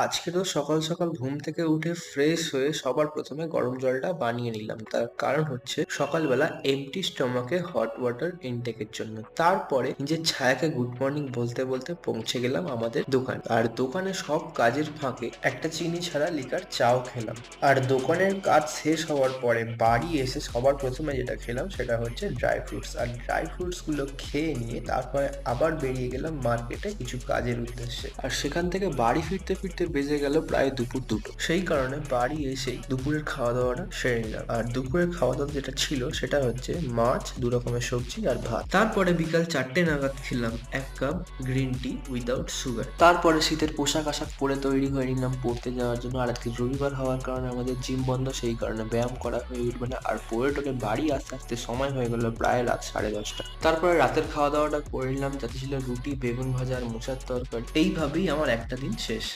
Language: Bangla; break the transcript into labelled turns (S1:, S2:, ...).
S1: আজকে তো সকাল সকাল ঘুম থেকে উঠে ফ্রেশ হয়ে সবার প্রথমে গরম জলটা বানিয়ে নিলাম। তার কারণ হচ্ছে সকালবেলা এমটি স্টমাকে হট ওয়াটার ইনটেকের জন্য। তারপরে নিজের ছায়াকে গুড মর্নিং বলতে বলতে পৌঁছে গেলাম আমাদের দোকান। আর দোকানে সব কাজের ফাঁকে একটা চিনি ছাড়া লিকার চাও খেলাম। আর দোকানের কাজ শেষ হওয়ার পরে বাড়ি এসে সবার প্রথমে যেটা খেলাম সেটা হচ্ছে ড্রাই ফ্রুটস। আর ড্রাই ফ্রুটস গুলো খেয়ে নিয়ে তারপরে আবার বেরিয়ে গেলাম মার্কেটে কিছু কাজের উদ্দেশ্যে। আর সেখান থেকে বাড়ি ফিরতে ফিরতে বেজে গেল প্রায় দুপুর 2টো। সেই কারণে বাড়ি এসেই দুপুরের খাওয়া দাওয়াটা সেরে নিলাম। আর দুপুরের খাওয়া দাওয়া যেটা ছিল সেটা হচ্ছে মাছ, 2 রকমের সবজি আর ভাত। তারপরে বিকাল 4টে নাগাদ খেলাম 1 cup green tea without sugar. তারপরে শীতের পোশাক আশাক পরে তৈরি হয়ে নিলাম পড়তে যাওয়ার জন্য। আর আজকে রবিবার হওয়ার কারণে আমাদের জিম বন্ধ, সেই কারণে ব্যায়াম করা হয়ে উঠবে না। আর পরে টোরে বাড়ি আসতে আসতে সময় হয়ে গেল প্রায় রাত 10:30। তারপরে রাতের খাওয়া দাওয়াটা করে নিলাম, যাতে ছিল রুটি, বেগুন ভাজা আর মোচার তরকারি। এইভাবেই আমার একটা দিন শেষ।